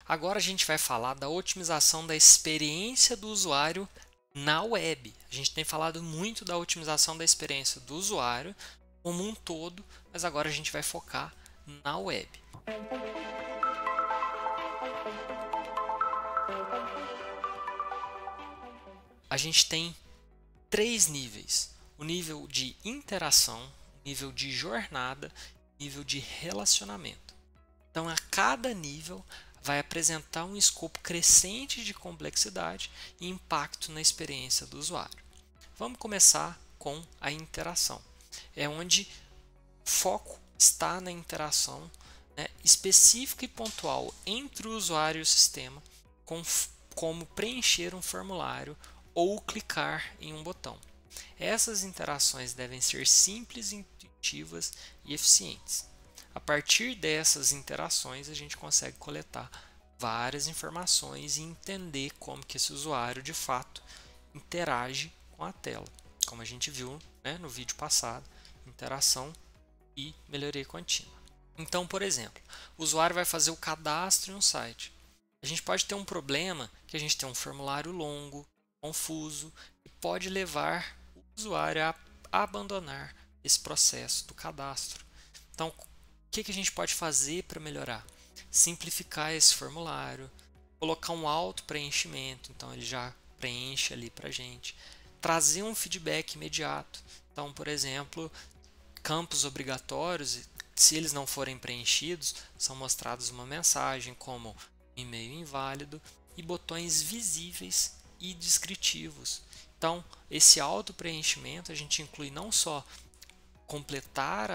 Agora a gente vai falar da otimização da experiência do usuário na web. A gente tem falado muito da otimização da experiência do usuário como um todo, mas agora a gente vai focar na web. A gente tem três níveis: o nível de interação, o nível de jornada, o nível de relacionamento. Então, a cada nível vai apresentar um escopo crescente de complexidade e impacto na experiência do usuário. Vamos começar com a interação. É onde o foco está na interação, né, específica e pontual entre o usuário e o sistema, como preencher um formulário ou clicar em um botão. Essas interações devem ser simples, intuitivas e eficientes. A partir dessas interações, a gente consegue coletar várias informações e entender como que esse usuário de fato interage com a tela, como a gente viu, né, no vídeo passado, interação e melhoria contínua. Então, por exemplo, o usuário vai fazer o cadastro em um site. A gente pode ter um problema que a gente tem um formulário longo, confuso, e pode levar o usuário a abandonar esse processo do cadastro. Então, o que a gente pode fazer para melhorar? Simplificar esse formulário, colocar um auto-preenchimento, então ele já preenche ali para a gente. Trazer um feedback imediato. Então, por exemplo, campos obrigatórios, se eles não forem preenchidos, são mostrados uma mensagem como e-mail inválido e botões visíveis e descritivos. Então, esse auto-preenchimento a gente inclui não só completar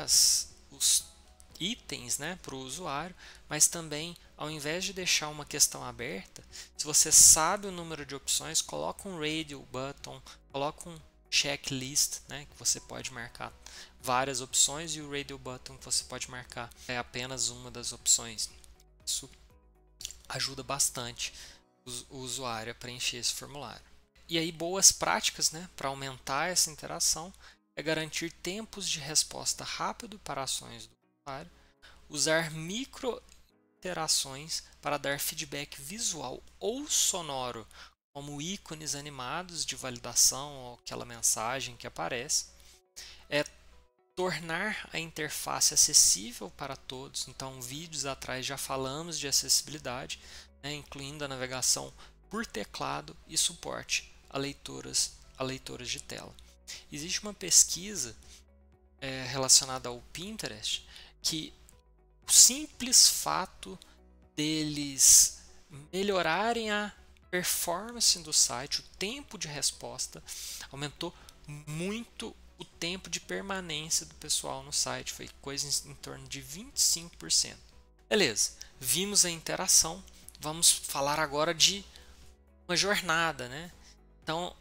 os itens, né, para o usuário, mas também, ao invés de deixar uma questão aberta, se você sabe o número de opções, coloca um radio button, coloca um checklist, né, que você pode marcar várias opções, e o radio button que você pode marcar é apenas uma das opções. Isso ajuda bastante o usuário a preencher esse formulário. E aí, boas práticas, né, para aumentar essa interação é garantir tempos de resposta rápido para ações do usuário, usar micro interações para dar feedback visual ou sonoro, como ícones animados de validação ou aquela mensagem que aparece, tornar a interface acessível para todos. Então, vídeos atrás já falamos de acessibilidade, né, incluindo a navegação por teclado e suporte a leitoras de tela. Existe uma pesquisa relacionada ao Pinterest que o simples fato deles melhorarem a performance do site, o tempo de resposta, aumentou muito o tempo de permanência do pessoal no site, foi coisa em torno de 25%. Beleza, vimos a interação, vamos falar agora de uma jornada, né? Então,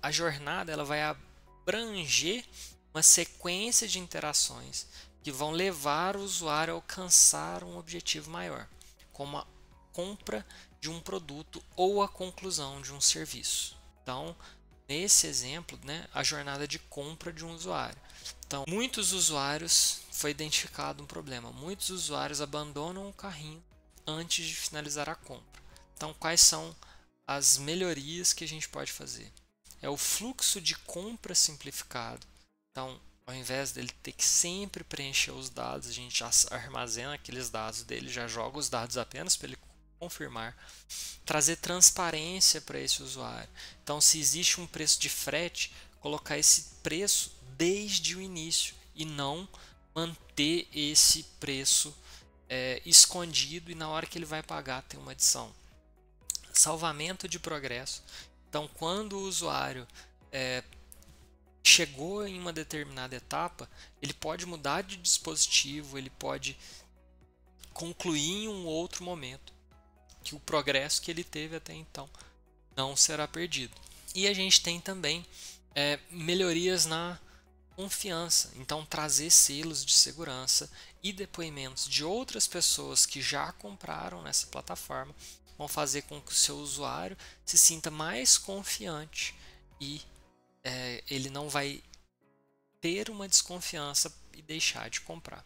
a jornada ela vai abranger uma sequência de interações que vão levar o usuário a alcançar um objetivo maior, como a compra de um produto ou a conclusão de um serviço. Então, nesse exemplo, né, a jornada de compra de um usuário. Então, muitos usuários, foi identificado um problema, muitos usuários abandonam o carrinho antes de finalizar a compra. Então, quais são as melhorias que a gente pode fazer? É o fluxo de compra simplificado. Então, ao invés dele ter que sempre preencher os dados, a gente já armazena aqueles dados dele, já joga os dados apenas para ele confirmar. Trazer transparência para esse usuário. Então, se existe um preço de frete, colocar esse preço desde o início e não manter esse preço escondido e na hora que ele vai pagar tem uma adição. Salvamento de progresso. Então, quando o usuário chegou em uma determinada etapa, ele pode mudar de dispositivo, ele pode concluir em um outro momento, que o progresso que ele teve até então não será perdido. E a gente tem também melhorias na confiança, então trazer selos de segurança e depoimentos de outras pessoas que já compraram nessa plataforma vão fazer com que o seu usuário se sinta mais confiante e ele não vai ter uma desconfiança e deixar de comprar.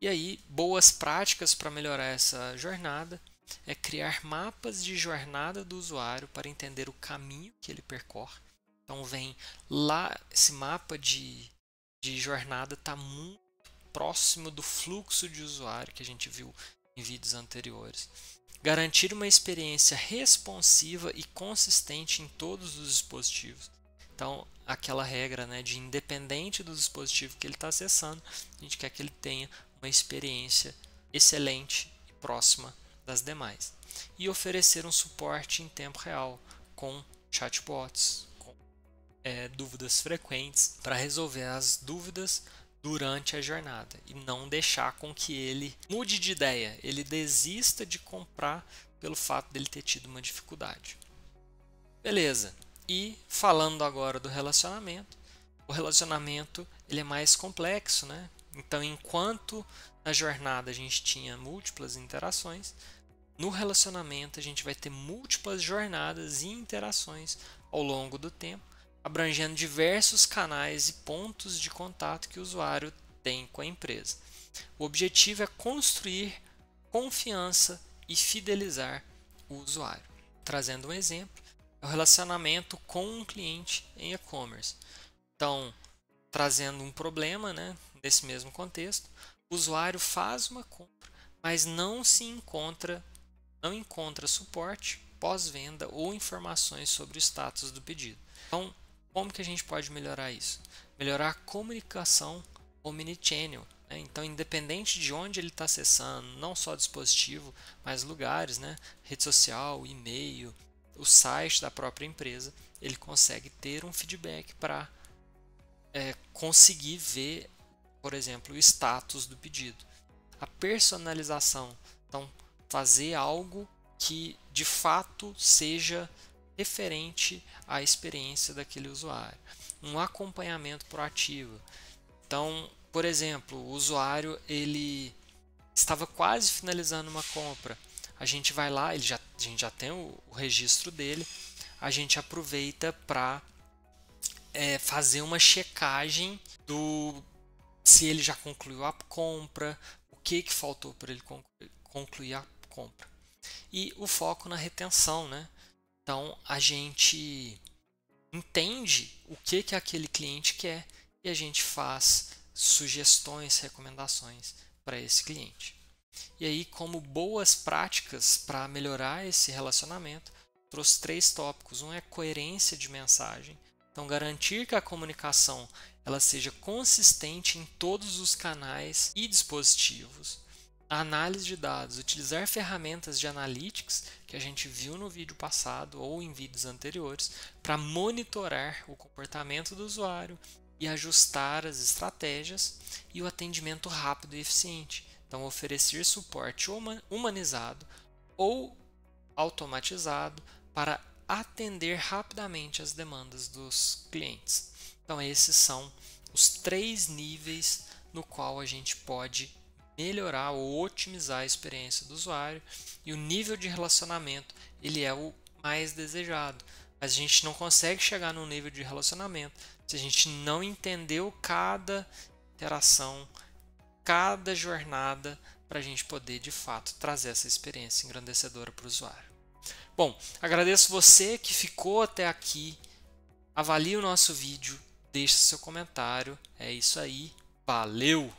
E aí, boas práticas para melhorar essa jornada. é criar mapas de jornada do usuário para entender o caminho que ele percorre. Então vem lá, esse mapa de jornada está muito próximo do fluxo de usuário que a gente viu em vídeos anteriores. Garantir uma experiência responsiva e consistente em todos os dispositivos. Então, aquela regra, né, de independente do dispositivo que ele está acessando, a gente quer que ele tenha uma experiência excelente e próxima das demais. E oferecer um suporte em tempo real com chatbots, com dúvidas frequentes, para resolver as dúvidas durante a jornada e não deixar com que ele mude de ideia, ele desista de comprar pelo fato dele ter tido uma dificuldade. Beleza. E falando agora do relacionamento, o relacionamento ele é mais complexo, né? Então, enquanto na jornada a gente tinha múltiplas interações, no relacionamento a gente vai ter múltiplas jornadas e interações ao longo do tempo, abrangendo diversos canais e pontos de contato que o usuário tem com a empresa. O objetivo é construir confiança e fidelizar o usuário. Trazendo um exemplo, é o relacionamento com um cliente em e-commerce. Então, trazendo um problema, né, nesse mesmo contexto, o usuário faz uma compra, mas não encontra suporte pós-venda ou informações sobre o status do pedido. Então, como que a gente pode melhorar isso? Melhorar a comunicação omnichannel. Né? Então, independente de onde ele está acessando, não só dispositivo, mas lugares, né? Rede social, e-mail, o site da própria empresa, ele consegue ter um feedback para conseguir ver, por exemplo, o status do pedido. A personalização, então fazer algo que de fato seja referente à experiência daquele usuário. Um acompanhamento proativo. Então, por exemplo, o usuário ele estava quase finalizando uma compra. A gente vai lá, a gente já tem o registro dele, a gente aproveita para fazer uma checagem do se ele já concluiu a compra, o que faltou para ele concluir a compra. E o foco na retenção, né? Então a gente entende o que aquele cliente quer e a gente faz sugestões, recomendações para esse cliente. E aí, como boas práticas para melhorar esse relacionamento, trouxe 3 tópicos. Um é coerência de mensagem. Então, garantir que a comunicação ela seja consistente em todos os canais e dispositivos. A análise de dados, utilizar ferramentas de analytics que a gente viu no vídeo passado ou em vídeos anteriores para monitorar o comportamento do usuário e ajustar as estratégias, e o atendimento rápido e eficiente. Então, oferecer suporte humanizado ou automatizado para atender rapidamente as demandas dos clientes. Então, esses são os 3 níveis no qual a gente pode melhorar ou otimizar a experiência do usuário, e o nível de relacionamento ele é o mais desejado, mas a gente não consegue chegar no nível de relacionamento se a gente não entendeu cada interação, cada jornada, para a gente poder de fato trazer essa experiência engrandecedora para o usuário. Bom, agradeço você que ficou até aqui, avalie o nosso vídeo, deixe seu comentário, é isso aí, valeu!